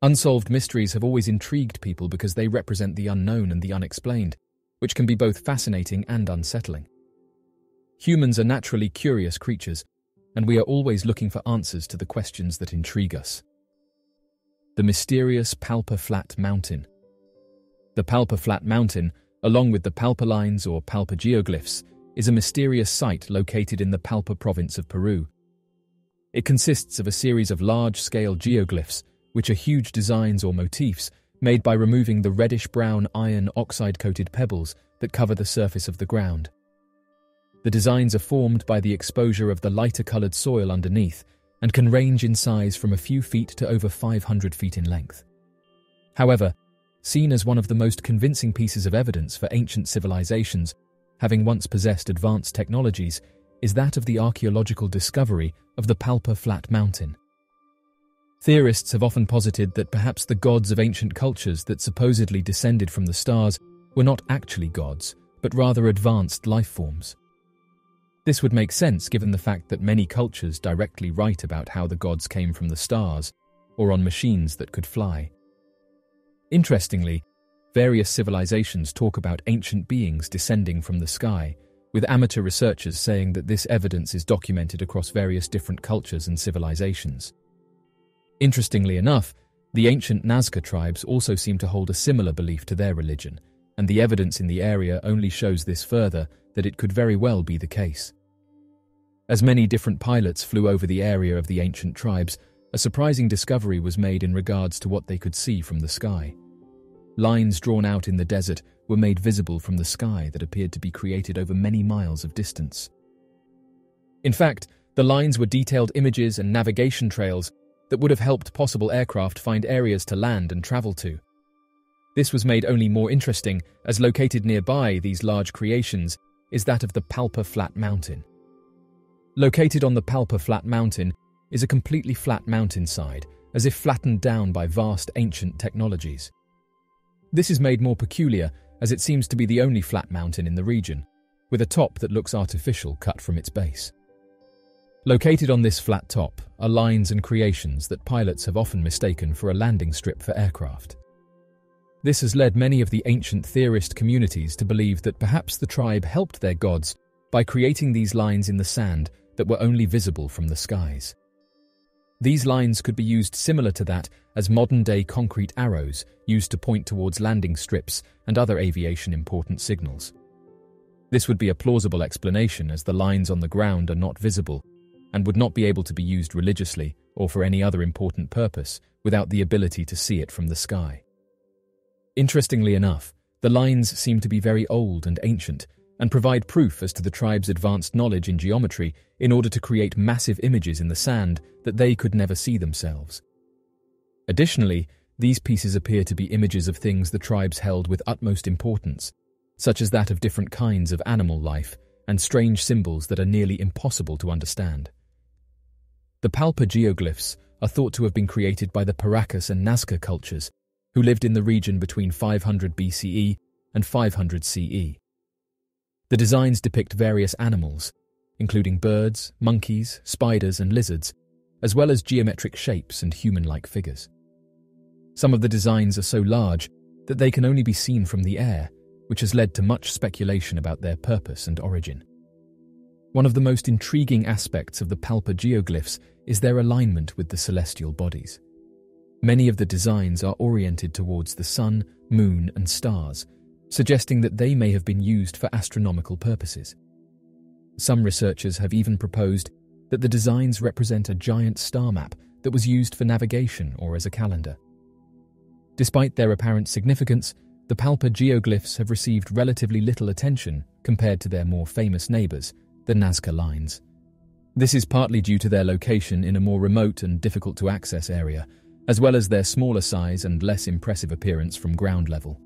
Unsolved mysteries have always intrigued people because they represent the unknown and the unexplained, which can be both fascinating and unsettling. Humans are naturally curious creatures, and we are always looking for answers to the questions that intrigue us. The mysterious Palpa Flat Mountain. The Palpa Flat Mountain, along with the Palpa Lines or Palpa geoglyphs, is a mysterious site located in the Palpa province of Peru. It consists of a series of large-scale geoglyphs, which are huge designs or motifs made by removing the reddish-brown iron oxide-coated pebbles that cover the surface of the ground. The designs are formed by the exposure of the lighter-coloured soil underneath and can range in size from a few feet to over 500 feet in length. However, seen as one of the most convincing pieces of evidence for ancient civilizations having once possessed advanced technologies is that of the archaeological discovery of the Palpa Flat Mountain. Theorists have often posited that perhaps the gods of ancient cultures that supposedly descended from the stars were not actually gods, but rather advanced life forms. This would make sense given the fact that many cultures directly write about how the gods came from the stars, or on machines that could fly. Interestingly, various civilizations talk about ancient beings descending from the sky, with amateur researchers saying that this evidence is documented across various different cultures and civilizations. Interestingly enough, the ancient Nazca tribes also seem to hold a similar belief to their religion, and the evidence in the area only shows this further that it could very well be the case. As many different pilots flew over the area of the ancient tribes, a surprising discovery was made in regards to what they could see from the sky. Lines drawn out in the desert were made visible from the sky that appeared to be created over many miles of distance. In fact, the lines were detailed images and navigation trails that would have helped possible aircraft find areas to land and travel to. This was made only more interesting as located nearby these large creations is that of the Palpa Flat Mountain. Located on the Palpa Flat Mountain is a completely flat mountainside, as if flattened down by vast ancient technologies. This is made more peculiar as it seems to be the only flat mountain in the region, with a top that looks artificial cut from its base. Located on this flat top are lines and creations that pilots have often mistaken for a landing strip for aircraft. This has led many of the ancient theorist communities to believe that perhaps the tribe helped their gods by creating these lines in the sand that were only visible from the skies. These lines could be used similar to that as modern-day concrete arrows used to point towards landing strips and other aviation important signals. This would be a plausible explanation as the lines on the ground are not visible and would not be able to be used religiously or for any other important purpose without the ability to see it from the sky. Interestingly enough, the lines seem to be very old and ancient and provide proof as to the tribe's advanced knowledge in geometry in order to create massive images in the sand that they could never see themselves. Additionally, these pieces appear to be images of things the tribes held with utmost importance, such as that of different kinds of animal life and strange symbols that are nearly impossible to understand. The Palpa geoglyphs are thought to have been created by the Paracas and Nazca cultures, who lived in the region between 500 BCE and 500 CE. The designs depict various animals, including birds, monkeys, spiders, and lizards, as well as geometric shapes and human-like figures. Some of the designs are so large that they can only be seen from the air, which has led to much speculation about their purpose and origin. One of the most intriguing aspects of the Palpa geoglyphs is their alignment with the celestial bodies. Many of the designs are oriented towards the sun, moon, and stars, suggesting that they may have been used for astronomical purposes. Some researchers have even proposed that the designs represent a giant star map that was used for navigation or as a calendar. Despite their apparent significance, the Palpa geoglyphs have received relatively little attention compared to their more famous neighbours, the Nazca Lines. This is partly due to their location in a more remote and difficult-to-access area, as well as their smaller size and less impressive appearance from ground level.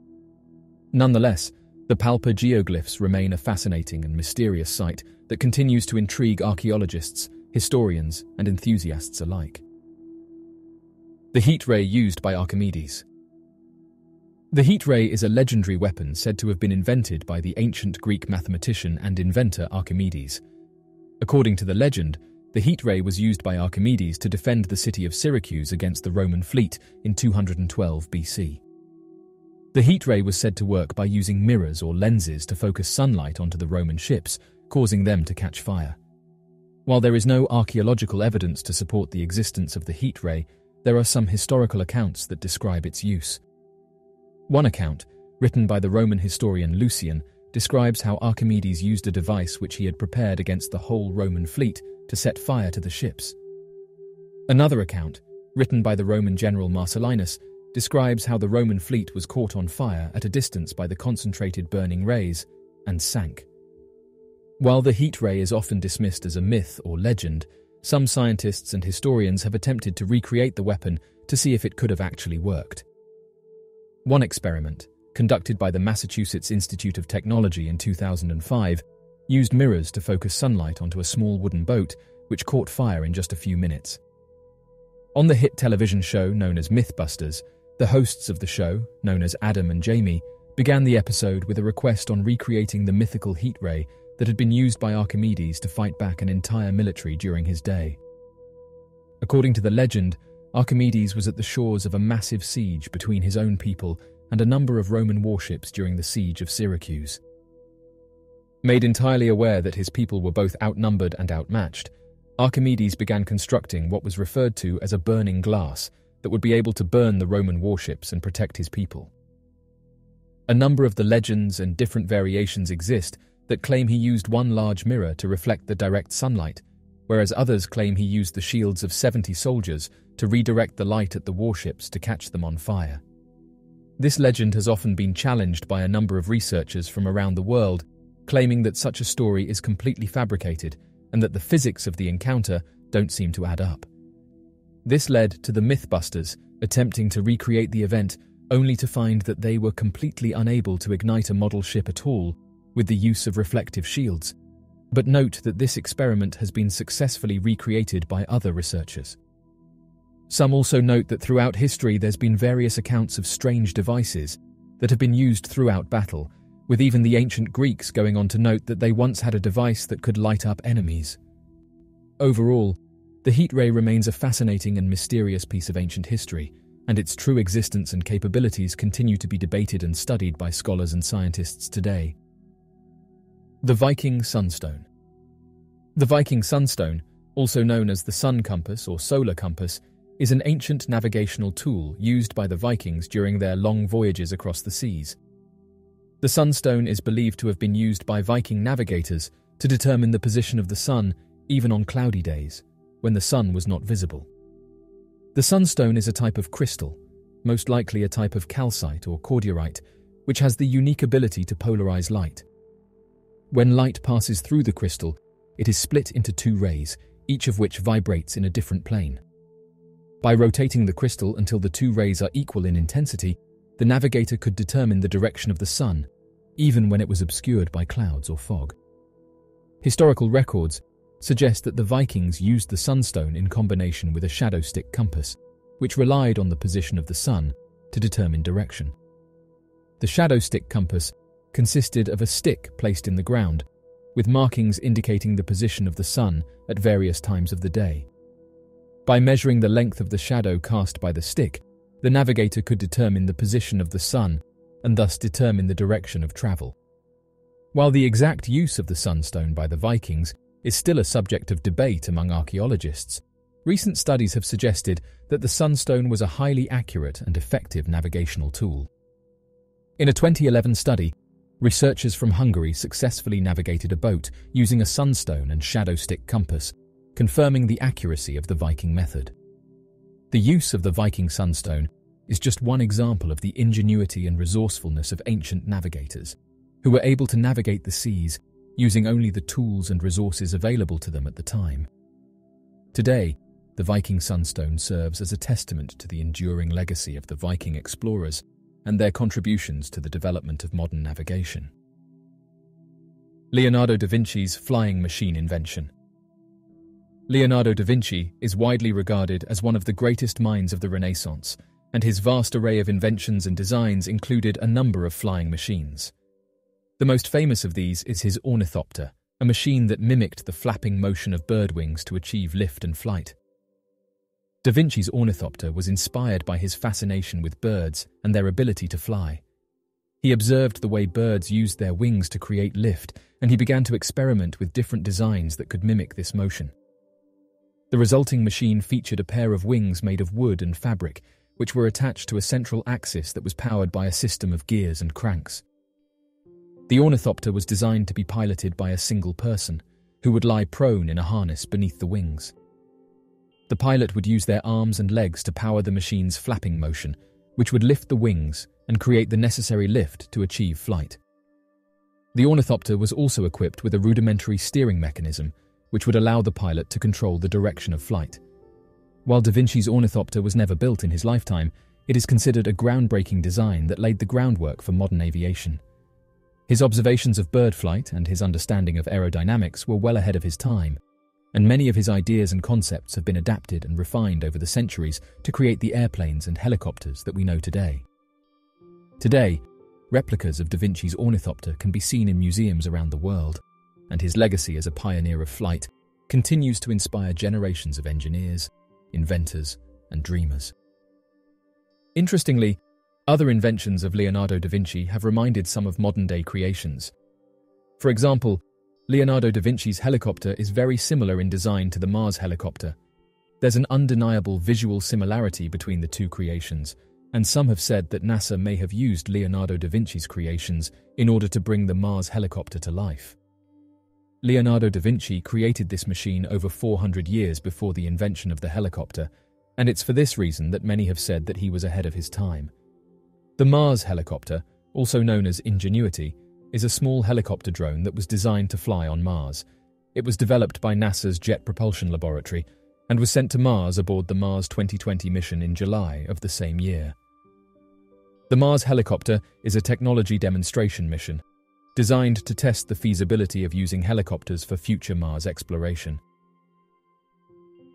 Nonetheless, the Palpa geoglyphs remain a fascinating and mysterious site that continues to intrigue archaeologists, historians, and enthusiasts alike. The heat ray used by Archimedes. The heat ray is a legendary weapon said to have been invented by the ancient Greek mathematician and inventor Archimedes. According to the legend, The heat ray was used by Archimedes to defend the city of Syracuse against the Roman fleet in 212 BC. The heat ray was said to work by using mirrors or lenses to focus sunlight onto the Roman ships, causing them to catch fire. While there is no archaeological evidence to support the existence of the heat ray, there are some historical accounts that describe its use. One account, written by the Roman historian Lucian, describes how Archimedes used a device which he had prepared against the whole Roman fleet to set fire to the ships. Another account, written by the Roman general Marcellinus, describes how the Roman fleet was caught on fire at a distance by the concentrated burning rays and sank. While the heat ray is often dismissed as a myth or legend, some scientists and historians have attempted to recreate the weapon to see if it could have actually worked. One experiment, conducted by the Massachusetts Institute of Technology in 2005, used mirrors to focus sunlight onto a small wooden boat, which caught fire in just a few minutes. On the hit television show known as Mythbusters, the hosts of the show, known as Adam and Jamie, began the episode with a request on recreating the mythical heat ray that had been used by Archimedes to fight back an entire military during his day. According to the legend, Archimedes was at the shores of a massive siege between his own people and a number of Roman warships during the siege of Syracuse. Made entirely aware that his people were both outnumbered and outmatched, Archimedes began constructing what was referred to as a burning glass that would be able to burn the Roman warships and protect his people. A number of the legends and different variations exist that claim he used one large mirror to reflect the direct sunlight, whereas others claim he used the shields of 70 soldiers to redirect the light at the warships to catch them on fire. This legend has often been challenged by a number of researchers from around the world, claiming that such a story is completely fabricated and that the physics of the encounter don't seem to add up. This led to the Mythbusters attempting to recreate the event, only to find that they were completely unable to ignite a model ship at all with the use of reflective shields. But note that this experiment has been successfully recreated by other researchers. Some also note that throughout history there's been various accounts of strange devices that have been used throughout battle, with even the ancient Greeks going on to note that they once had a device that could light up enemies. Overall, the heat ray remains a fascinating and mysterious piece of ancient history, and its true existence and capabilities continue to be debated and studied by scholars and scientists today. The Viking Sunstone. The Viking Sunstone, also known as the sun compass or solar compass, is an ancient navigational tool used by the Vikings during their long voyages across the seas. The sunstone is believed to have been used by Viking navigators to determine the position of the sun even on cloudy days, when the sun was not visible. The sunstone is a type of crystal, most likely a type of calcite or cordierite, which has the unique ability to polarize light. When light passes through the crystal, it is split into two rays, each of which vibrates in a different plane. By rotating the crystal until the two rays are equal in intensity, the navigator could determine the direction of the sun, even when it was obscured by clouds or fog. Historical records suggest that the Vikings used the sunstone in combination with a shadow stick compass, which relied on the position of the sun to determine direction. The shadow stick compass consisted of a stick placed in the ground, with markings indicating the position of the sun at various times of the day. By measuring the length of the shadow cast by the stick, the navigator could determine the position of the sun and thus determine the direction of travel. While the exact use of the sunstone by the Vikings is still a subject of debate among archaeologists, recent studies have suggested that the sunstone was a highly accurate and effective navigational tool. In a 2011 study, researchers from Hungary successfully navigated a boat using a sunstone and shadow stick compass, confirming the accuracy of the Viking method. The use of the Viking sunstone is just one example of the ingenuity and resourcefulness of ancient navigators, who were able to navigate the seas using only the tools and resources available to them at the time. Today, the Viking sunstone serves as a testament to the enduring legacy of the Viking explorers and their contributions to the development of modern navigation. Leonardo da Vinci's flying machine invention. Leonardo da Vinci is widely regarded as one of the greatest minds of the Renaissance, and his vast array of inventions and designs included a number of flying machines. The most famous of these is his ornithopter, a machine that mimicked the flapping motion of bird wings to achieve lift and flight. Da Vinci's ornithopter was inspired by his fascination with birds and their ability to fly. He observed the way birds used their wings to create lift, and he began to experiment with different designs that could mimic this motion. The resulting machine featured a pair of wings made of wood and fabric, which were attached to a central axis that was powered by a system of gears and cranks. The ornithopter was designed to be piloted by a single person, who would lie prone in a harness beneath the wings. The pilot would use their arms and legs to power the machine's flapping motion, which would lift the wings and create the necessary lift to achieve flight. The ornithopter was also equipped with a rudimentary steering mechanism, which would allow the pilot to control the direction of flight. While Da Vinci's ornithopter was never built in his lifetime, it is considered a groundbreaking design that laid the groundwork for modern aviation. His observations of bird flight and his understanding of aerodynamics were well ahead of his time, and many of his ideas and concepts have been adapted and refined over the centuries to create the airplanes and helicopters that we know today. Today, replicas of Da Vinci's ornithopter can be seen in museums around the world, and his legacy as a pioneer of flight continues to inspire generations of engineers, inventors, and dreamers. Interestingly, other inventions of Leonardo da Vinci have reminded some of modern-day creations. For example, Leonardo da Vinci's helicopter is very similar in design to the Mars helicopter. There's an undeniable visual similarity between the two creations, and some have said that NASA may have used Leonardo da Vinci's creations in order to bring the Mars helicopter to life. Leonardo da Vinci created this machine over 400 years before the invention of the helicopter, and it's for this reason that many have said that he was ahead of his time. The Mars helicopter, also known as Ingenuity, is a small helicopter drone that was designed to fly on Mars. It was developed by NASA's Jet Propulsion Laboratory and was sent to Mars aboard the Mars 2020 mission in July of the same year. The Mars helicopter is a technology demonstration mission designed to test the feasibility of using helicopters for future Mars exploration.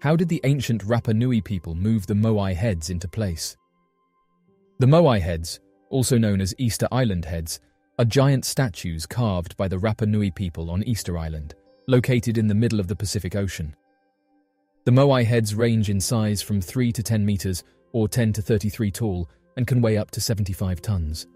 How did the ancient Rapa Nui people move the Moai heads into place? The Moai heads, also known as Easter Island heads, are giant statues carved by the Rapa Nui people on Easter Island, located in the middle of the Pacific Ocean. The Moai heads range in size from 3 to 10 meters, or 10 to 33 tall, and can weigh up to 75 tons.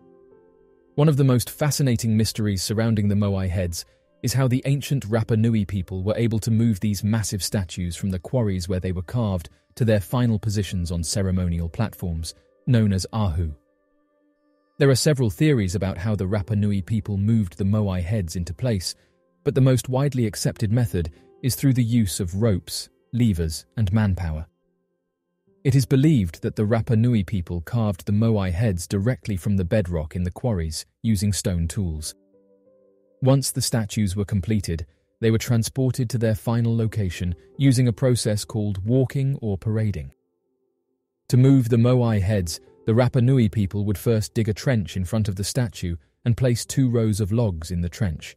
One of the most fascinating mysteries surrounding the Moai heads is how the ancient Rapa Nui people were able to move these massive statues from the quarries where they were carved to their final positions on ceremonial platforms, known as ahu. There are several theories about how the Rapa Nui people moved the Moai heads into place, but the most widely accepted method is through the use of ropes, levers, and manpower. It is believed that the Rapa Nui people carved the Moai heads directly from the bedrock in the quarries using stone tools. Once the statues were completed, they were transported to their final location using a process called walking or parading. To move the Moai heads, the Rapa Nui people would first dig a trench in front of the statue and place 2 rows of logs in the trench.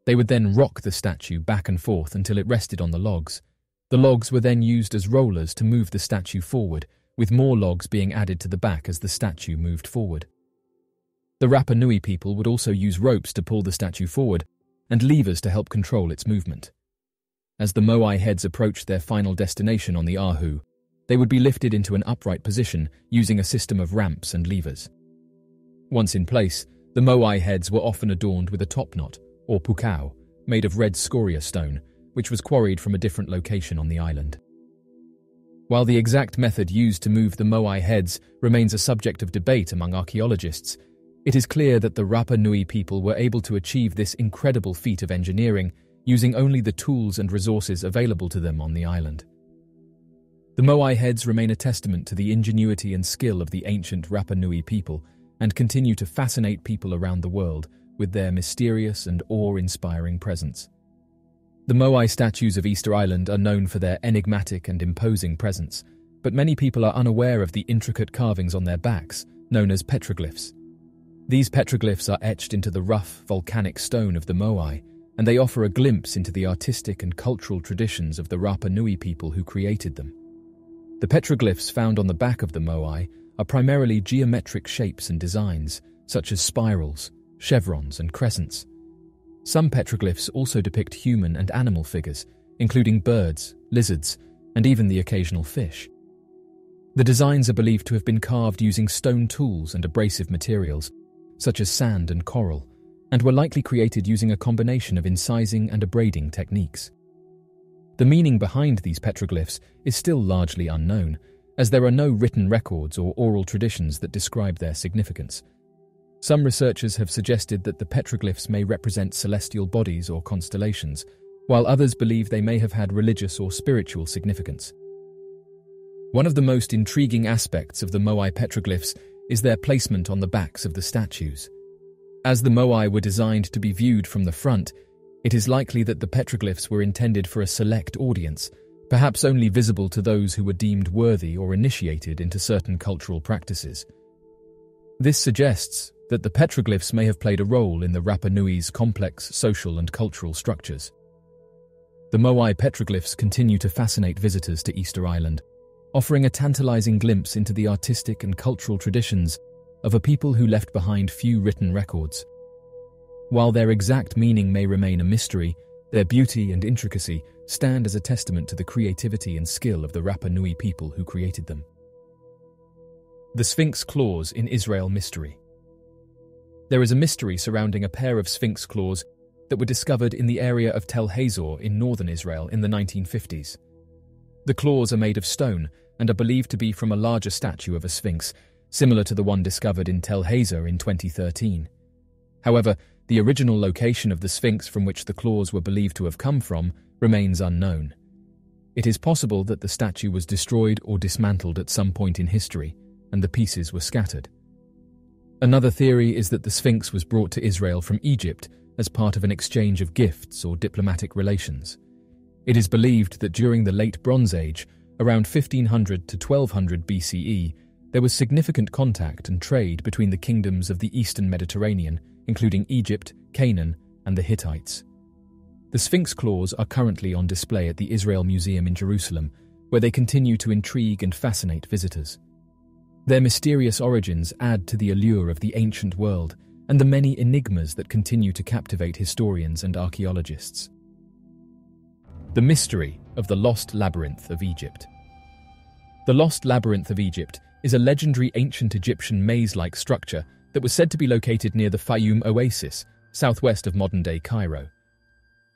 They would then rock the statue back and forth until it rested on the logs. The logs were then used as rollers to move the statue forward, with more logs being added to the back as the statue moved forward. The Rapa Nui people would also use ropes to pull the statue forward and levers to help control its movement. As the Moai heads approached their final destination on the ahu, they would be lifted into an upright position using a system of ramps and levers. Once in place, the Moai heads were often adorned with a topknot, or pukao, made of red scoria stone, which was quarried from a different location on the island. While the exact method used to move the Moai heads remains a subject of debate among archaeologists, it is clear that the Rapa Nui people were able to achieve this incredible feat of engineering using only the tools and resources available to them on the island. The Moai heads remain a testament to the ingenuity and skill of the ancient Rapa Nui people and continue to fascinate people around the world with their mysterious and awe-inspiring presence. The Moai statues of Easter Island are known for their enigmatic and imposing presence, but many people are unaware of the intricate carvings on their backs, known as petroglyphs. These petroglyphs are etched into the rough, volcanic stone of the Moai, and they offer a glimpse into the artistic and cultural traditions of the Rapa Nui people who created them. The petroglyphs found on the back of the Moai are primarily geometric shapes and designs, such as spirals, chevrons, and crescents. Some petroglyphs also depict human and animal figures, including birds, lizards, and even the occasional fish. The designs are believed to have been carved using stone tools and abrasive materials, such as sand and coral, and were likely created using a combination of incising and abrading techniques. The meaning behind these petroglyphs is still largely unknown, as there are no written records or oral traditions that describe their significance. Some researchers have suggested that the petroglyphs may represent celestial bodies or constellations, while others believe they may have had religious or spiritual significance. One of the most intriguing aspects of the Moai petroglyphs is their placement on the backs of the statues. As the Moai were designed to be viewed from the front, it is likely that the petroglyphs were intended for a select audience, perhaps only visible to those who were deemed worthy or initiated into certain cultural practices. This suggests that the petroglyphs may have played a role in the Rapa Nui's complex social and cultural structures. The Moai petroglyphs continue to fascinate visitors to Easter Island, offering a tantalizing glimpse into the artistic and cultural traditions of a people who left behind few written records. While their exact meaning may remain a mystery, their beauty and intricacy stand as a testament to the creativity and skill of the Rapa Nui people who created them. The Sphinx Claws in Israel mystery. There is a mystery surrounding a pair of Sphinx claws that were discovered in the area of Tel Hazor in northern Israel in the 1950s. The claws are made of stone and are believed to be from a larger statue of a sphinx, similar to the one discovered in Tel Hazor in 2013. However, the original location of the sphinx from which the claws were believed to have come from remains unknown. It is possible that the statue was destroyed or dismantled at some point in history, and the pieces were scattered. Another theory is that the sphinx was brought to Israel from Egypt as part of an exchange of gifts or diplomatic relations. It is believed that during the Late Bronze Age, around 1500 to 1200 BCE, there was significant contact and trade between the kingdoms of the Eastern Mediterranean, including Egypt, Canaan, and the Hittites. The Sphinx claws are currently on display at the Israel Museum in Jerusalem, where they continue to intrigue and fascinate visitors. Their mysterious origins add to the allure of the ancient world and the many enigmas that continue to captivate historians and archaeologists. The mystery of the Lost Labyrinth of Egypt. The Lost Labyrinth of Egypt is a legendary ancient Egyptian maze-like structure that was said to be located near the Fayum Oasis, southwest of modern-day Cairo.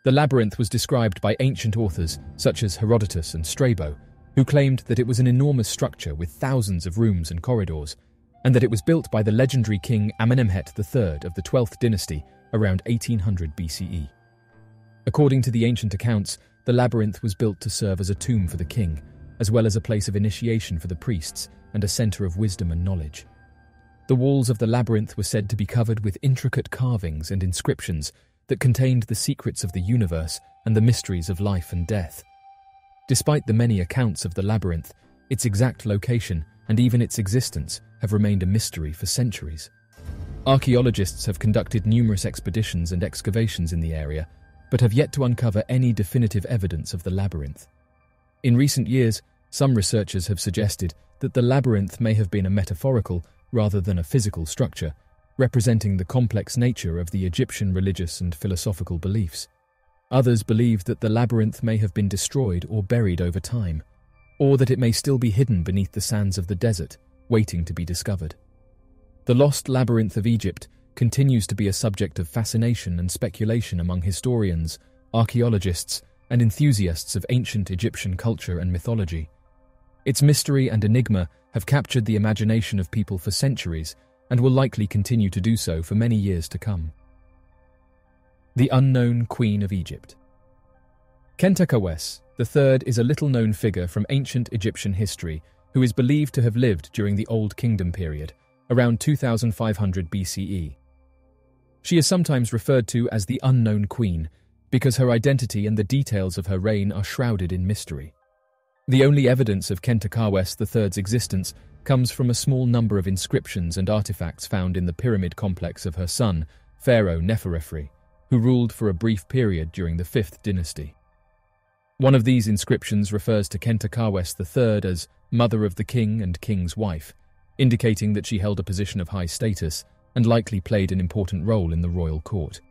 The labyrinth was described by ancient authors such as Herodotus and Strabo, who claimed that it was an enormous structure with thousands of rooms and corridors, and that it was built by the legendary king Amenemhet III of the 12th dynasty around 1800 BCE. According to the ancient accounts, the labyrinth was built to serve as a tomb for the king, as well as a place of initiation for the priests and a center of wisdom and knowledge. The walls of the labyrinth were said to be covered with intricate carvings and inscriptions that contained the secrets of the universe and the mysteries of life and death. Despite the many accounts of the labyrinth, its exact location and even its existence have remained a mystery for centuries. Archaeologists have conducted numerous expeditions and excavations in the area, but have yet to uncover any definitive evidence of the labyrinth. In recent years, some researchers have suggested that the labyrinth may have been a metaphorical rather than a physical structure, representing the complex nature of the Egyptian religious and philosophical beliefs. Others believe that the labyrinth may have been destroyed or buried over time, or that it may still be hidden beneath the sands of the desert, waiting to be discovered. The Lost Labyrinth of Egypt continues to be a subject of fascination and speculation among historians, archaeologists, and enthusiasts of ancient Egyptian culture and mythology. Its mystery and enigma have captured the imagination of people for centuries and will likely continue to do so for many years to come. The Unknown Queen of Egypt. Kentekawes III is a little-known figure from ancient Egyptian history who is believed to have lived during the Old Kingdom period, around 2500 BCE. She is sometimes referred to as the Unknown Queen because her identity and the details of her reign are shrouded in mystery. The only evidence of Kentekawes III's existence comes from a small number of inscriptions and artifacts found in the pyramid complex of her son, Pharaoh Neferefre, who ruled for a brief period during the 5th dynasty. One of these inscriptions refers to Kentekawes III as Mother of the King and King's Wife, indicating that she held a position of high status and likely played an important role in the royal court.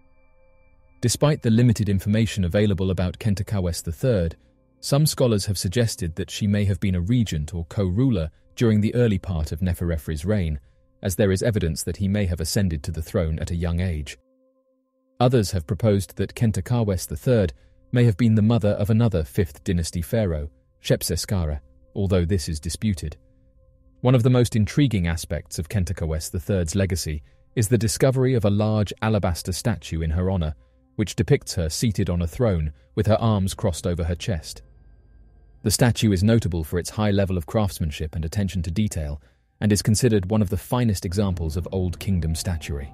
Despite the limited information available about Kentakawes III, some scholars have suggested that she may have been a regent or co-ruler during the early part of Neferefre's reign, as there is evidence that he may have ascended to the throne at a young age. Others have proposed that Kentakawes III may have been the mother of another 5th dynasty pharaoh, Shepseskare, although this is disputed. One of the most intriguing aspects of Kentakawes III's legacy is the discovery of a large alabaster statue in her honor, which depicts her seated on a throne with her arms crossed over her chest. The statue is notable for its high level of craftsmanship and attention to detail, and is considered one of the finest examples of Old Kingdom statuary.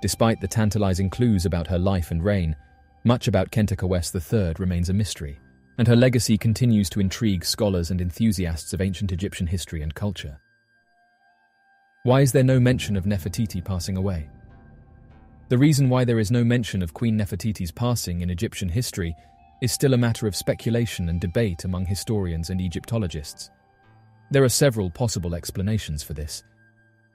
Despite the tantalizing clues about her life and reign, much about Kentakawes III remains a mystery, and her legacy continues to intrigue scholars and enthusiasts of ancient Egyptian history and culture. Why is there no mention of Nefertiti passing away? The reason why there is no mention of Queen Nefertiti's passing in Egyptian history is still a matter of speculation and debate among historians and Egyptologists. There are several possible explanations for this.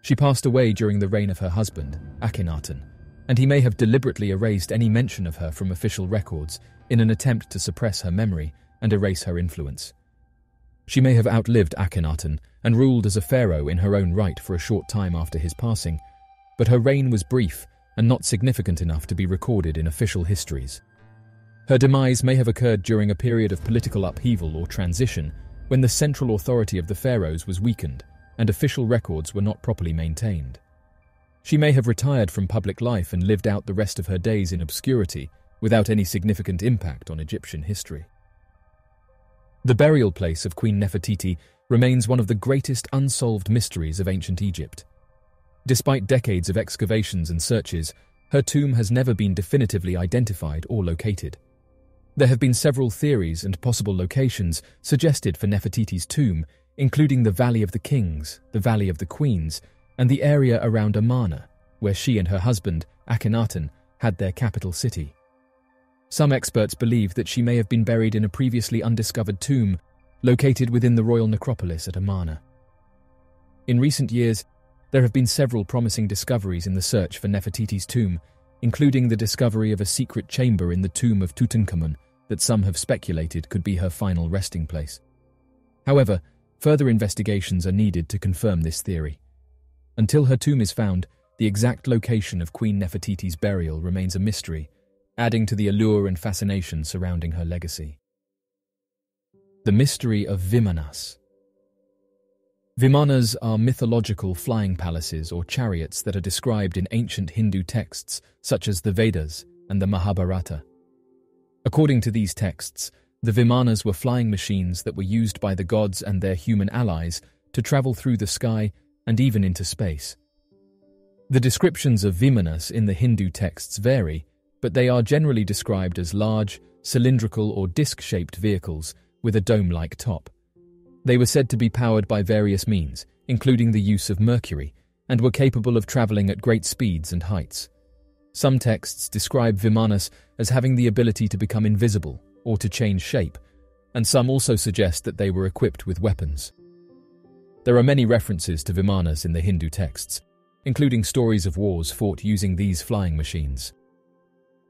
She passed away during the reign of her husband, Akhenaten, and he may have deliberately erased any mention of her from official records in an attempt to suppress her memory and erase her influence. She may have outlived Akhenaten and ruled as a pharaoh in her own right for a short time after his passing, but her reign was brief and not significant enough to be recorded in official histories. Her demise may have occurred during a period of political upheaval or transition when the central authority of the pharaohs was weakened and official records were not properly maintained. She may have retired from public life and lived out the rest of her days in obscurity without any significant impact on Egyptian history. The burial place of Queen Nefertiti remains one of the greatest unsolved mysteries of ancient Egypt. Despite decades of excavations and searches, her tomb has never been definitively identified or located. There have been several theories and possible locations suggested for Nefertiti's tomb, including the Valley of the Kings, the Valley of the Queens, and the area around Amarna, where she and her husband, Akhenaten, had their capital city. Some experts believe that she may have been buried in a previously undiscovered tomb located within the royal necropolis at Amarna. In recent years, there have been several promising discoveries in the search for Nefertiti's tomb, including the discovery of a secret chamber in the tomb of Tutankhamun that some have speculated could be her final resting place. However, further investigations are needed to confirm this theory. Until her tomb is found, the exact location of Queen Nefertiti's burial remains a mystery, adding to the allure and fascination surrounding her legacy. The mystery of Vimanas. Vimanas are mythological flying palaces or chariots that are described in ancient Hindu texts such as the Vedas and the Mahabharata. According to these texts, the Vimanas were flying machines that were used by the gods and their human allies to travel through the sky and even into space. The descriptions of Vimanas in the Hindu texts vary, but they are generally described as large, cylindrical or disc-shaped vehicles with a dome-like top. They were said to be powered by various means, including the use of mercury, and were capable of traveling at great speeds and heights. Some texts describe Vimanas as having the ability to become invisible or to change shape, and some also suggest that they were equipped with weapons. There are many references to Vimanas in the Hindu texts, including stories of wars fought using these flying machines.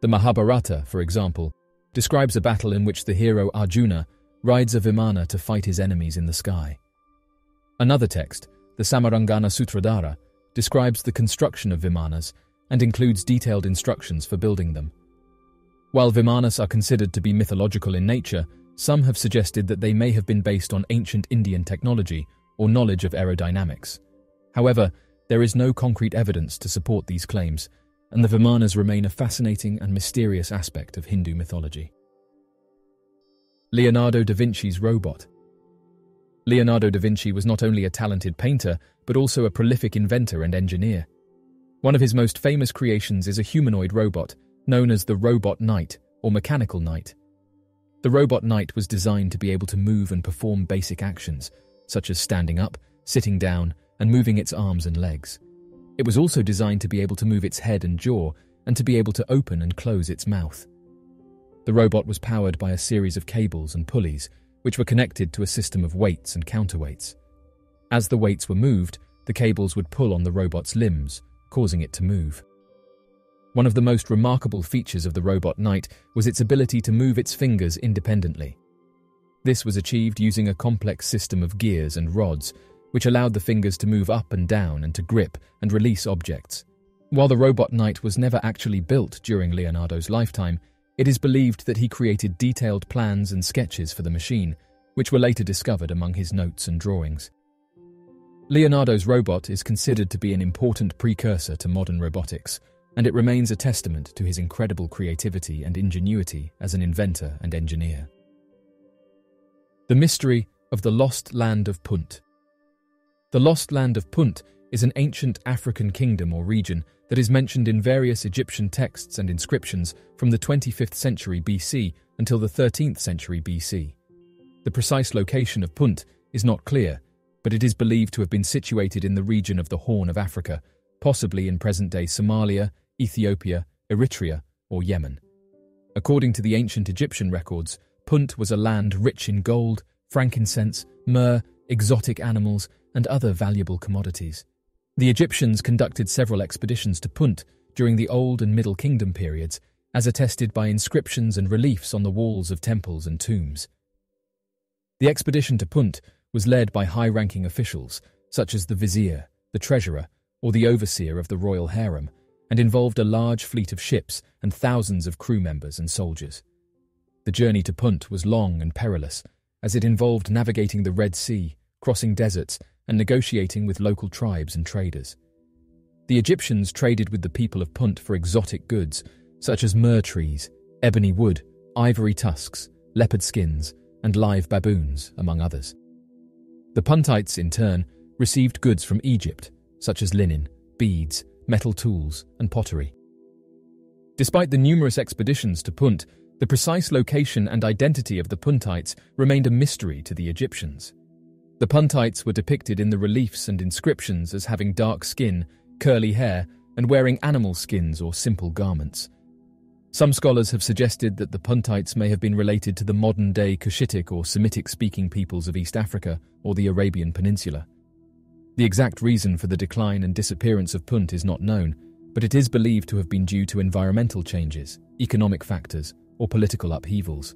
The Mahabharata, for example, describes a battle in which the hero Arjuna rides a Vimana to fight his enemies in the sky. Another text, the Samarangana Sutradhara, describes the construction of Vimanas and includes detailed instructions for building them. While Vimanas are considered to be mythological in nature, some have suggested that they may have been based on ancient Indian technology or knowledge of aerodynamics. However, there is no concrete evidence to support these claims, and the Vimanas remain a fascinating and mysterious aspect of Hindu mythology. Leonardo da Vinci's robot. Leonardo da Vinci was not only a talented painter, but also a prolific inventor and engineer. One of his most famous creations is a humanoid robot, known as the Robot Knight, or Mechanical Knight. The Robot Knight was designed to be able to move and perform basic actions, such as standing up, sitting down, and moving its arms and legs. It was also designed to be able to move its head and jaw, and to be able to open and close its mouth. The robot was powered by a series of cables and pulleys, which were connected to a system of weights and counterweights. As the weights were moved, the cables would pull on the robot's limbs, causing it to move. One of the most remarkable features of the robot knight was its ability to move its fingers independently. This was achieved using a complex system of gears and rods, which allowed the fingers to move up and down and to grip and release objects. While the robot knight was never actually built during Leonardo's lifetime, it is believed that he created detailed plans and sketches for the machine, which were later discovered among his notes and drawings. Leonardo's robot is considered to be an important precursor to modern robotics, and it remains a testament to his incredible creativity and ingenuity as an inventor and engineer. The mystery of the lost land of Punt. The lost land of Punt is an ancient African kingdom or region that is mentioned in various Egyptian texts and inscriptions from the 25th century BC until the 13th century BC. The precise location of Punt is not clear, but it is believed to have been situated in the region of the Horn of Africa, possibly in present-day Somalia, Ethiopia, Eritrea, or Yemen. According to the ancient Egyptian records, Punt was a land rich in gold, frankincense, myrrh, exotic animals, and other valuable commodities. The Egyptians conducted several expeditions to Punt during the Old and Middle Kingdom periods, as attested by inscriptions and reliefs on the walls of temples and tombs. The expedition to Punt was led by high-ranking officials, such as the vizier, the treasurer, or the overseer of the royal harem, and involved a large fleet of ships and thousands of crew members and soldiers. The journey to Punt was long and perilous, as it involved navigating the Red Sea, crossing deserts, and negotiating with local tribes and traders. The Egyptians traded with the people of Punt for exotic goods, such as myrrh trees, ebony wood, ivory tusks, leopard skins, and live baboons, among others. The Puntites, in turn, received goods from Egypt, such as linen, beads, metal tools, and pottery. Despite the numerous expeditions to Punt, the precise location and identity of the Puntites remained a mystery to the Egyptians. The Puntites were depicted in the reliefs and inscriptions as having dark skin, curly hair, and wearing animal skins or simple garments. Some scholars have suggested that the Puntites may have been related to the modern-day Cushitic or Semitic-speaking peoples of East Africa or the Arabian Peninsula. The exact reason for the decline and disappearance of Punt is not known, but it is believed to have been due to environmental changes, economic factors, or political upheavals.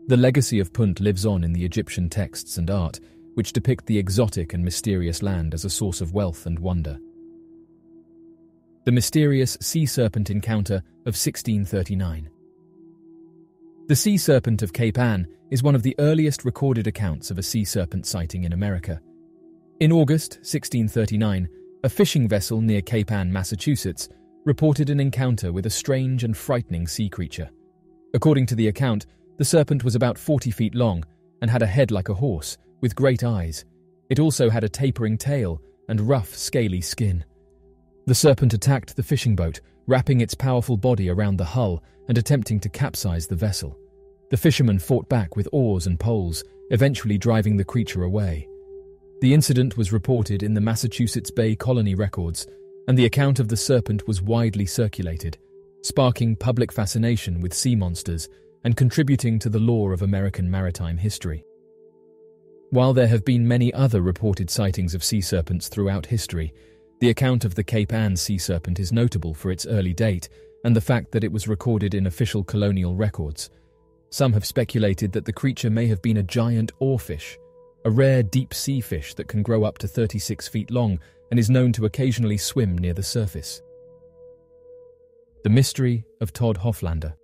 The legacy of Punt lives on in the Egyptian texts and art, which depict the exotic and mysterious land as a source of wealth and wonder. The mysterious sea serpent encounter of 1639. The sea serpent of Cape Ann is one of the earliest recorded accounts of a sea serpent sighting in America. In August 1639, a fishing vessel near Cape Ann, Massachusetts, reported an encounter with a strange and frightening sea creature. According to the account, the serpent was about 40 feet long and had a head like a horse, with great eyes. It also had a tapering tail and rough, scaly skin. The serpent attacked the fishing boat, wrapping its powerful body around the hull and attempting to capsize the vessel. The fishermen fought back with oars and poles, eventually driving the creature away. The incident was reported in the Massachusetts Bay Colony records, and the account of the serpent was widely circulated, sparking public fascination with sea monsters and contributing to the lore of American maritime history. While there have been many other reported sightings of sea serpents throughout history, the account of the Cape Ann sea serpent is notable for its early date and the fact that it was recorded in official colonial records. Some have speculated that the creature may have been a giant oarfish, a rare deep-sea fish that can grow up to 36 feet long and is known to occasionally swim near the surface. The mystery of Todd Hoflander.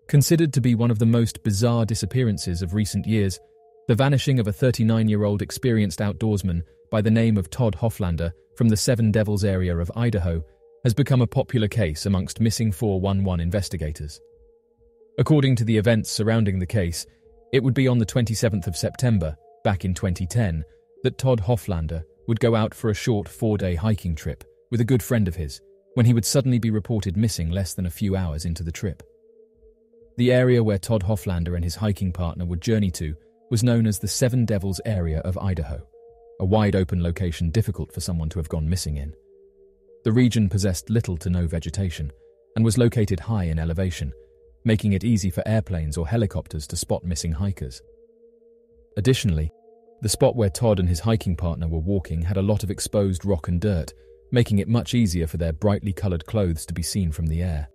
Considered to be one of the most bizarre disappearances of recent years, the vanishing of a 39-year-old experienced outdoorsman by the name of Todd Hoflander from the Seven Devils area of Idaho has become a popular case amongst missing 411 investigators. According to the events surrounding the case, it would be on the 27th of September, back in 2010, that Todd Hoflander would go out for a short 4-day hiking trip with a good friend of his, when he would suddenly be reported missing less than a few hours into the trip. The area where Todd Hoflander and his hiking partner would journey to was known as the Seven Devils area of Idaho, a wide-open location difficult for someone to have gone missing in. The region possessed little to no vegetation and was located high in elevation, making it easy for airplanes or helicopters to spot missing hikers. Additionally, the spot where Todd and his hiking partner were walking had a lot of exposed rock and dirt, making it much easier for their brightly coloured clothes to be seen from the air.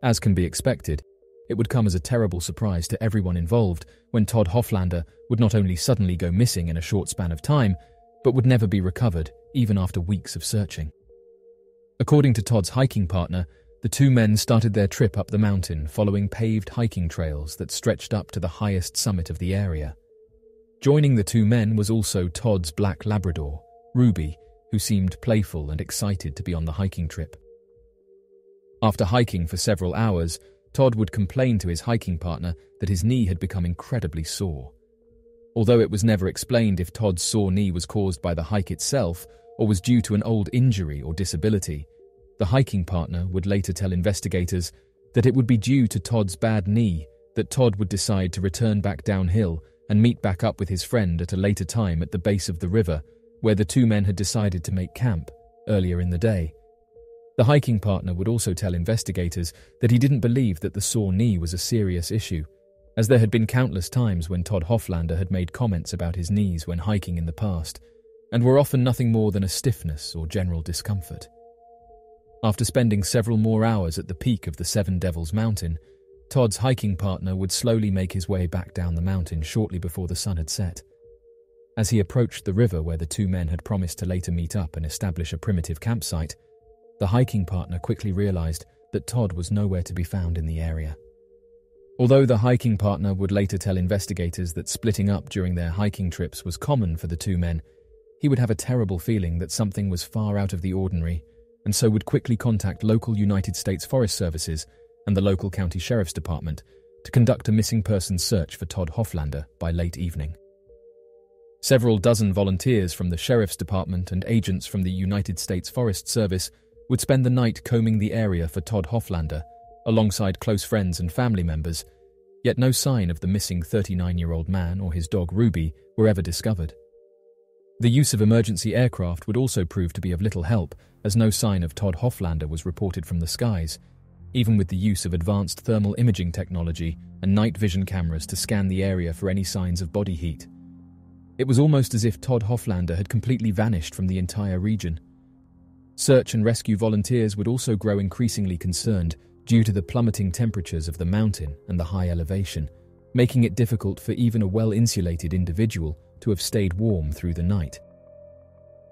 As can be expected, it would come as a terrible surprise to everyone involved when Todd Hofflander would not only suddenly go missing in a short span of time, but would never be recovered, even after weeks of searching. According to Todd's hiking partner, the two men started their trip up the mountain following paved hiking trails that stretched up to the highest summit of the area. Joining the two men was also Todd's black Labrador, Ruby, who seemed playful and excited to be on the hiking trip. After hiking for several hours, Todd would complain to his hiking partner that his knee had become incredibly sore. Although it was never explained if Todd's sore knee was caused by the hike itself or was due to an old injury or disability, the hiking partner would later tell investigators that it would be due to Todd's bad knee that Todd would decide to return back downhill and meet back up with his friend at a later time at the base of the river, where the two men had decided to make camp earlier in the day. The hiking partner would also tell investigators that he didn't believe that the sore knee was a serious issue, as there had been countless times when Todd Hofflander had made comments about his knees when hiking in the past, and were often nothing more than a stiffness or general discomfort. After spending several more hours at the peak of the Seven Devils Mountain, Todd's hiking partner would slowly make his way back down the mountain shortly before the sun had set. As he approached the river where the two men had promised to later meet up and establish a primitive campsite, the hiking partner quickly realized that Todd was nowhere to be found in the area. Although the hiking partner would later tell investigators that splitting up during their hiking trips was common for the two men, he would have a terrible feeling that something was far out of the ordinary, and so would quickly contact local United States Forest Services and the local county sheriff's department to conduct a missing persons search for Todd Hofflander by late evening. Several dozen volunteers from the sheriff's department and agents from the United States Forest Service would spend the night combing the area for Todd Hofflander, alongside close friends and family members, yet no sign of the missing 39-year-old man or his dog Ruby were ever discovered. The use of emergency aircraft would also prove to be of little help, as no sign of Todd Hofflander was reported from the skies, even with the use of advanced thermal imaging technology and night vision cameras to scan the area for any signs of body heat. It was almost as if Todd Hofflander had completely vanished from the entire region. Search and rescue volunteers would also grow increasingly concerned due to the plummeting temperatures of the mountain and the high elevation, making it difficult for even a well-insulated individual to have stayed warm through the night.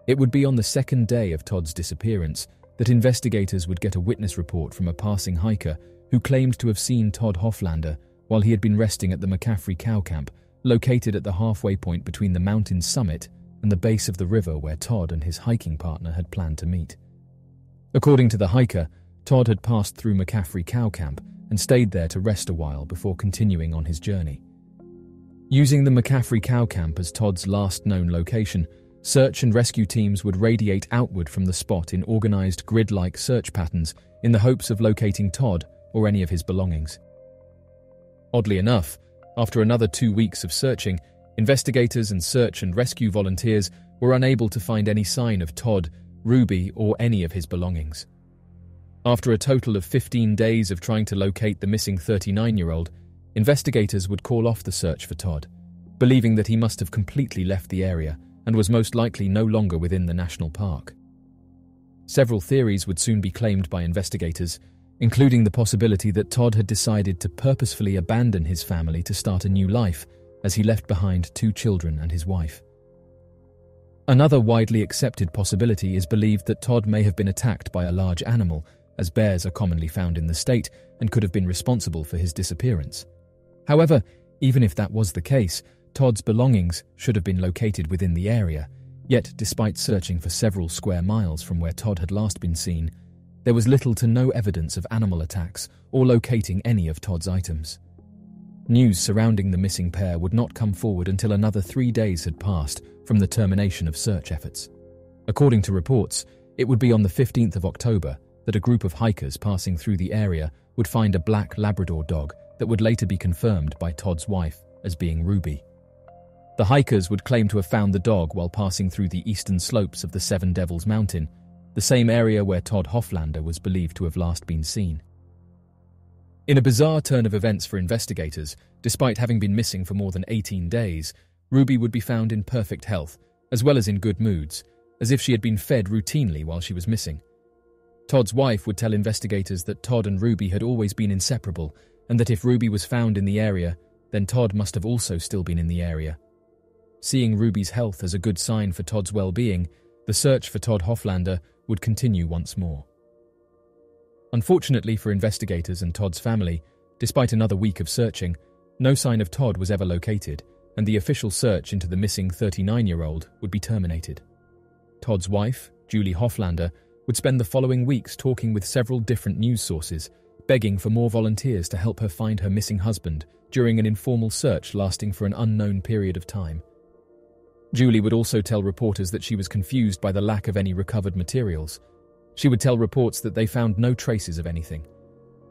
It would be on the second day of Todd's disappearance that investigators would get a witness report from a passing hiker who claimed to have seen Todd Hofflander while he had been resting at the McCaffrey cow camp, located at the halfway point between the mountain's summit and the base of the river where Todd and his hiking partner had planned to meet. According to the hiker, Todd had passed through McCaffrey cow camp and stayed there to rest a while before continuing on his journey. Using the McCaffrey cow camp as Todd's last known location, search and rescue teams would radiate outward from the spot in organized grid-like search patterns in the hopes of locating Todd or any of his belongings. Oddly enough, after another 2 weeks of searching, investigators and search and rescue volunteers were unable to find any sign of Todd, Ruby, or any of his belongings. After a total of 15 days of trying to locate the missing 39-year-old, investigators would call off the search for Todd, believing that he must have completely left the area and was most likely no longer within the national park. Several theories would soon be claimed by investigators, including the possibility that Todd had decided to purposefully abandon his family to start a new life, as he left behind 2 children and his wife. Another widely accepted possibility is believed that Todd may have been attacked by a large animal, as bears are commonly found in the state and could have been responsible for his disappearance. However, even if that was the case, Todd's belongings should have been located within the area, yet despite searching for several square miles from where Todd had last been seen, there was little to no evidence of animal attacks or locating any of Todd's items. News surrounding the missing pair would not come forward until another 3 days had passed from the termination of search efforts. According to reports, it would be on the 15th of October that a group of hikers passing through the area would find a black Labrador dog that would later be confirmed by Todd's wife as being Ruby. The hikers would claim to have found the dog while passing through the eastern slopes of the Seven Devils Mountain, the same area where Todd Hofflander was believed to have last been seen. In a bizarre turn of events for investigators, despite having been missing for more than 18 days, Ruby would be found in perfect health, as well as in good moods, as if she had been fed routinely while she was missing. Todd's wife would tell investigators that Todd and Ruby had always been inseparable, and that if Ruby was found in the area, then Todd must have also still been in the area. Seeing Ruby's health as a good sign for Todd's well-being, the search for Todd Hoflander would continue once more. Unfortunately for investigators and Todd's family, despite another week of searching, no sign of Todd was ever located, and the official search into the missing 39-year-old would be terminated. Todd's wife, Julie Hoflander, would spend the following weeks talking with several different news sources, begging for more volunteers to help her find her missing husband during an informal search lasting for an unknown period of time. Julie would also tell reporters that she was confused by the lack of any recovered materials. She would tell reports that they found no traces of anything.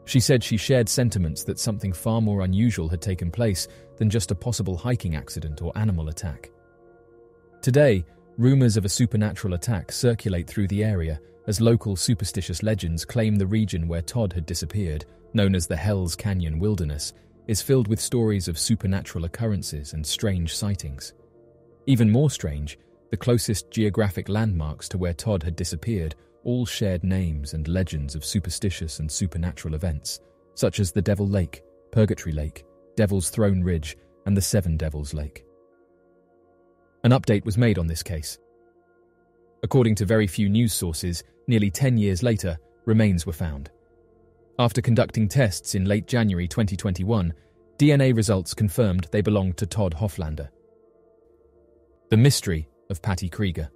She said she shared sentiments that something far more unusual had taken place than just a possible hiking accident or animal attack. Today, rumors of a supernatural attack circulate through the area as local superstitious legends claim the region where Todd had disappeared, known as the Hell's Canyon Wilderness, is filled with stories of supernatural occurrences and strange sightings. Even more strange, the closest geographic landmarks to where Todd had disappeared all shared names and legends of superstitious and supernatural events, such as the Devil Lake, Purgatory Lake, Devil's Throne Ridge, and the Seven Devils Lake. An update was made on this case. According to very few news sources, nearly 10 years later, remains were found. After conducting tests in late January 2021, DNA results confirmed they belonged to Todd Hoflander. The mystery of Patty Krieger.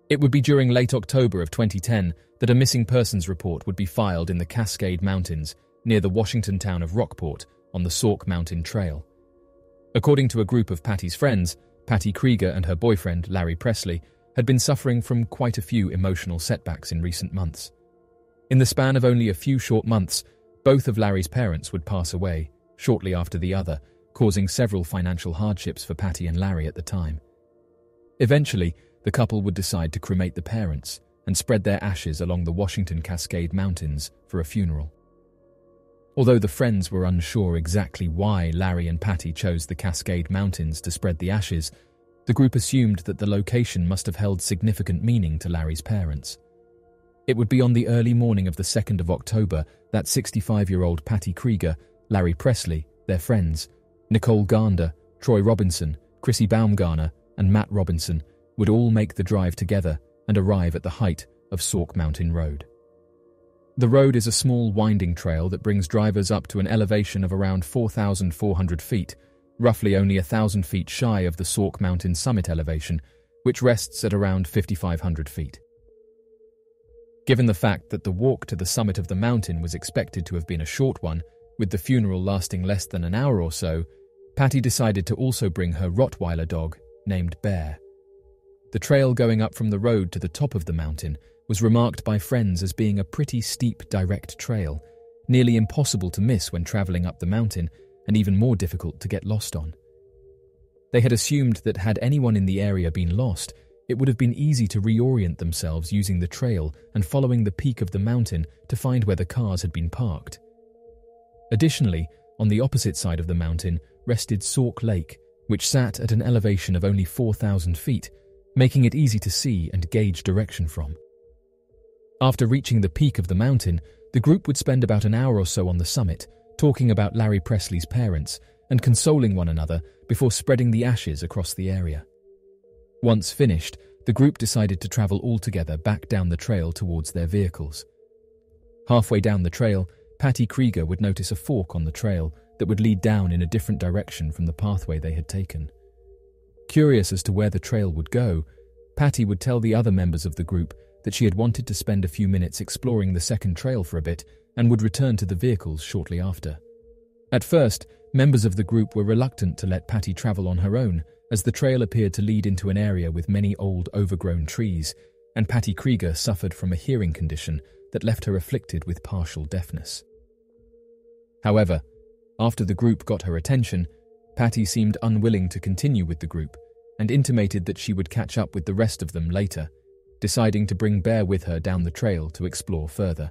It would be during late October of 2010 that a missing persons report would be filed in the Cascade Mountains near the Washington town of Rockport on the Sauk Mountain Trail. According to a group of Patty's friends, Patty Krieger and her boyfriend, Larry Presley, had been suffering from quite a few emotional setbacks in recent months. In the span of only a few short months, both of Larry's parents would pass away, shortly after the other, causing several financial hardships for Patty and Larry at the time. Eventually, the couple would decide to cremate the parents and spread their ashes along the Washington Cascade Mountains for a funeral. Although the friends were unsure exactly why Larry and Patty chose the Cascade Mountains to spread the ashes, the group assumed that the location must have held significant meaning to Larry's parents. It would be on the early morning of the 2nd of October that 65-year-old Patty Krieger, Larry Presley, their friends, Nicole Gander, Troy Robinson, Chrissy Baumgartner, and Matt Robinson would all make the drive together and arrive at the height of Sauk Mountain Road. The road is a small winding trail that brings drivers up to an elevation of around 4,400 feet, roughly only 1,000 feet shy of the Sauk Mountain summit elevation, which rests at around 5,500 feet. Given the fact that the walk to the summit of the mountain was expected to have been a short one, with the funeral lasting less than an hour or so, Patty decided to also bring her Rottweiler dog, named Bear. The trail going up from the road to the top of the mountain was remarked by friends as being a pretty steep direct trail, nearly impossible to miss when travelling up the mountain and even more difficult to get lost on. They had assumed that had anyone in the area been lost, it would have been easy to reorient themselves using the trail and following the peak of the mountain to find where the cars had been parked. Additionally, on the opposite side of the mountain rested Sauk Lake, which sat at an elevation of only 4,000 feet, making it easy to see and gauge direction from. After reaching the peak of the mountain, the group would spend about an hour or so on the summit, talking about Larry Presley's parents and consoling one another before spreading the ashes across the area. Once finished, the group decided to travel all together back down the trail towards their vehicles. Halfway down the trail, Patty Krieger would notice a fork on the trail that would lead down in a different direction from the pathway they had taken. Curious as to where the trail would go, Patty would tell the other members of the group that she had wanted to spend a few minutes exploring the second trail for a bit and would return to the vehicles shortly after. At first, members of the group were reluctant to let Patty travel on her own, as the trail appeared to lead into an area with many old, overgrown trees, and Patty Krieger suffered from a hearing condition that left her afflicted with partial deafness. However, after the group got her attention, Patty seemed unwilling to continue with the group and intimated that she would catch up with the rest of them later, deciding to bring Bear with her down the trail to explore further.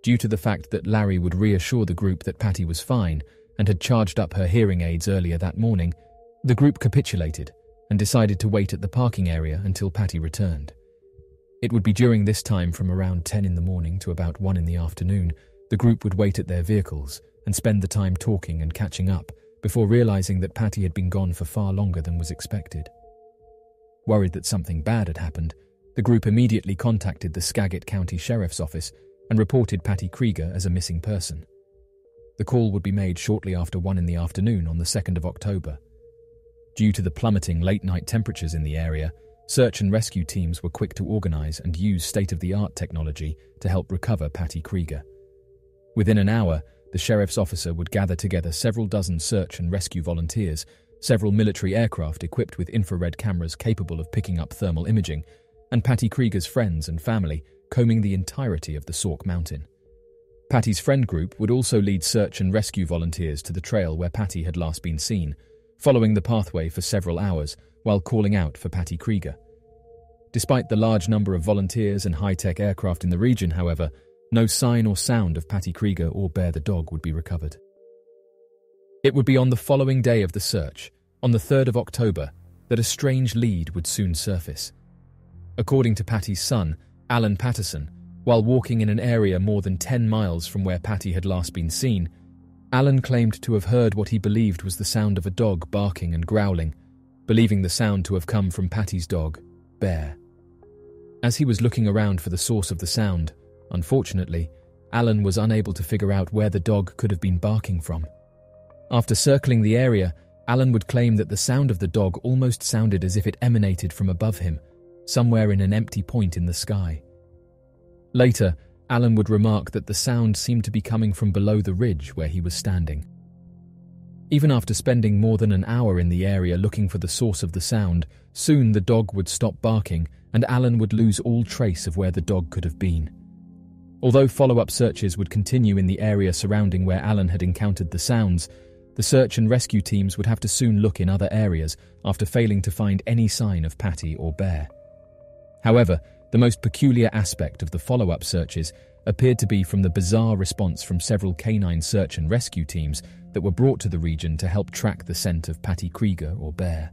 Due to the fact that Larry would reassure the group that Patty was fine and had charged up her hearing aids earlier that morning, the group capitulated, and decided to wait at the parking area until Patty returned. It would be during this time from around 10 in the morning to about 1 in the afternoon, the group would wait at their vehicles and spend the time talking and catching up before realizing that Patty had been gone for far longer than was expected. Worried that something bad had happened, the group immediately contacted the Skagit County Sheriff's Office and reported Patty Krieger as a missing person. The call would be made shortly after 1 in the afternoon on the 2nd of October. Due to the plummeting late-night temperatures in the area, search and rescue teams were quick to organize and use state-of-the-art technology to help recover Patty Krieger. Within an hour, the sheriff's officer would gather together several dozen search and rescue volunteers, several military aircraft equipped with infrared cameras capable of picking up thermal imaging, and Patty Krieger's friends and family combing the entirety of the Sauk Mountain. Patty's friend group would also lead search and rescue volunteers to the trail where Patty had last been seen, following the pathway for several hours while calling out for Patty Krieger. Despite the large number of volunteers and high-tech aircraft in the region, however, no sign or sound of Patty Krieger or Bear the dog would be recovered. It would be on the following day of the search, on the 3rd of October, that a strange lead would soon surface. According to Patty's son, Alan Patterson, while walking in an area more than 10 miles from where Patty had last been seen, Alan claimed to have heard what he believed was the sound of a dog barking and growling, believing the sound to have come from Patty's dog, Bear. As he was looking around for the source of the sound, unfortunately, Alan was unable to figure out where the dog could have been barking from. After circling the area, Alan would claim that the sound of the dog almost sounded as if it emanated from above him, somewhere in an empty point in the sky. Later, Alan would remark that the sound seemed to be coming from below the ridge where he was standing. Even after spending more than an hour in the area looking for the source of the sound, soon the dog would stop barking and Alan would lose all trace of where the dog could have been. Although follow-up searches would continue in the area surrounding where Alan had encountered the sounds, the search and rescue teams would have to soon look in other areas after failing to find any sign of Patty or Bear. However, the most peculiar aspect of the follow-up searches appeared to be from the bizarre response from several canine search and rescue teams that were brought to the region to help track the scent of Patty Krieger or Bear.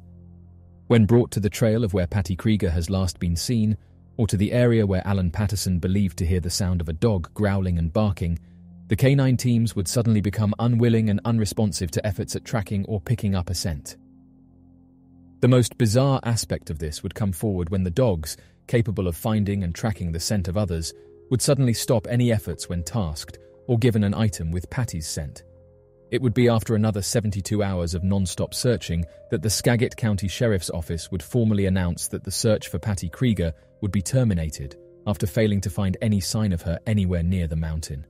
When brought to the trail of where Patty Krieger has last been seen, or to the area where Alan Patterson believed to hear the sound of a dog growling and barking, the canine teams would suddenly become unwilling and unresponsive to efforts at tracking or picking up a scent. The most bizarre aspect of this would come forward when the dogs, capable of finding and tracking the scent of others, would suddenly stop any efforts when tasked or given an item with Patty's scent. It would be after another 72 hours of non-stop searching that the Skagit County Sheriff's Office would formally announce that the search for Patty Krieger would be terminated after failing to find any sign of her anywhere near the mountain.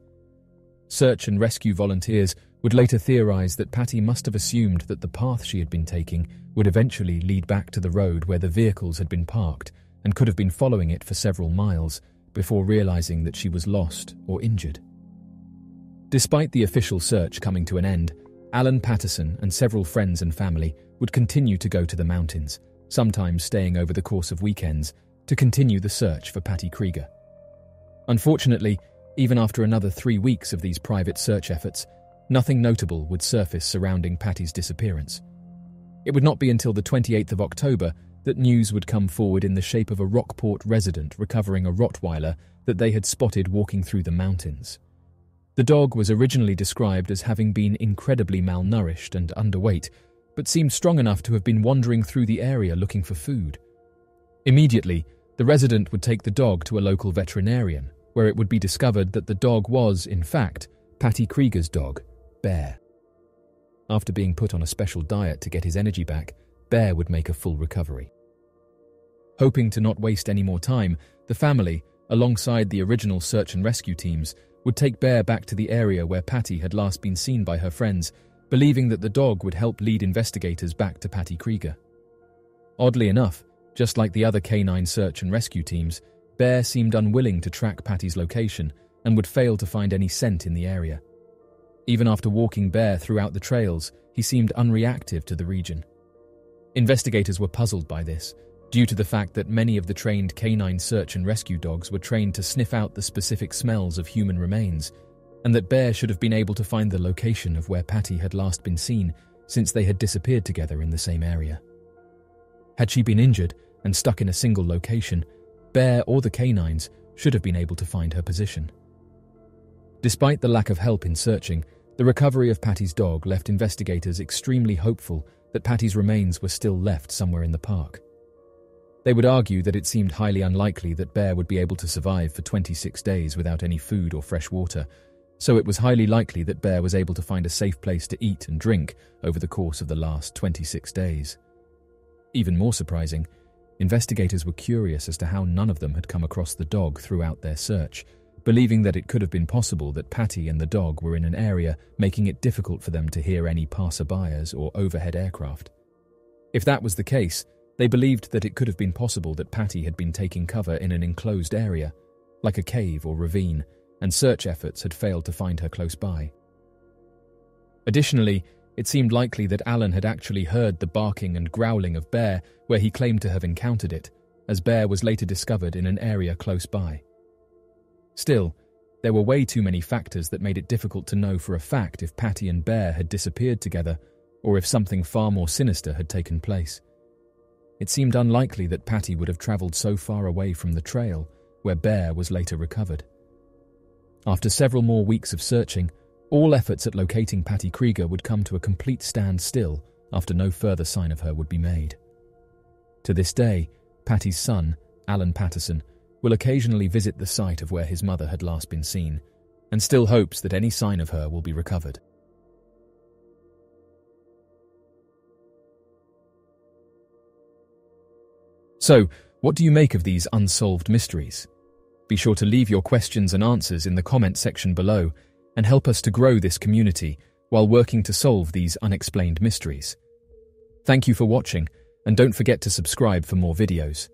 Search and rescue volunteers would later theorize that Patty must have assumed that the path she had been taking would eventually lead back to the road where the vehicles had been parked and could have been following it for several miles before realizing that she was lost or injured. Despite the official search coming to an end, Alan Patterson and several friends and family would continue to go to the mountains, sometimes staying over the course of weekends, to continue the search for Patty Krieger. Unfortunately, even after another 3 weeks of these private search efforts, nothing notable would surface surrounding Patty's disappearance. It would not be until the 28th of October that news would come forward in the shape of a Rockport resident recovering a Rottweiler that they had spotted walking through the mountains. The dog was originally described as having been incredibly malnourished and underweight, but seemed strong enough to have been wandering through the area looking for food. Immediately, the resident would take the dog to a local veterinarian, where it would be discovered that the dog was, in fact, Patty Krieger's dog, Bear. After being put on a special diet to get his energy back, Bear would make a full recovery. Hoping to not waste any more time, the family, alongside the original search and rescue teams, would take Bear back to the area where Patty had last been seen by her friends, believing that the dog would help lead investigators back to Patty Krieger. Oddly enough, just like the other canine search and rescue teams, Bear seemed unwilling to track Patty's location and would fail to find any scent in the area. Even after walking Bear throughout the trails, he seemed unreactive to the region. Investigators were puzzled by this, due to the fact that many of the trained canine search and rescue dogs were trained to sniff out the specific smells of human remains, and that Bear should have been able to find the location of where Patty had last been seen since they had disappeared together in the same area. Had she been injured and stuck in a single location, Bear or the canines should have been able to find her position. Despite the lack of help in searching, the recovery of Patty's dog left investigators extremely hopeful that Patty's remains were still left somewhere in the park. They would argue that it seemed highly unlikely that Bear would be able to survive for 26 days without any food or fresh water, so it was highly likely that Bear was able to find a safe place to eat and drink over the course of the last 26 days. Even more surprising, investigators were curious as to how none of them had come across the dog throughout their search, believing that it could have been possible that Patty and the dog were in an area making it difficult for them to hear any passerbyers or overhead aircraft. If that was the case, they believed that it could have been possible that Patty had been taking cover in an enclosed area, like a cave or ravine, and search efforts had failed to find her close by. Additionally, it seemed likely that Alan had actually heard the barking and growling of Bear where he claimed to have encountered it, as Bear was later discovered in an area close by. Still, there were way too many factors that made it difficult to know for a fact if Patty and Bear had disappeared together or if something far more sinister had taken place. It seemed unlikely that Patty would have travelled so far away from the trail where Bear was later recovered. After several more weeks of searching, all efforts at locating Patty Krieger would come to a complete standstill after no further sign of her would be made. To this day, Patty's son, Alan Patterson, will occasionally visit the site of where his mother had last been seen, and still hopes that any sign of her will be recovered. So, what do you make of these unsolved mysteries? Be sure to leave your questions and answers in the comment section below and help us to grow this community while working to solve these unexplained mysteries. Thank you for watching, and don't forget to subscribe for more videos.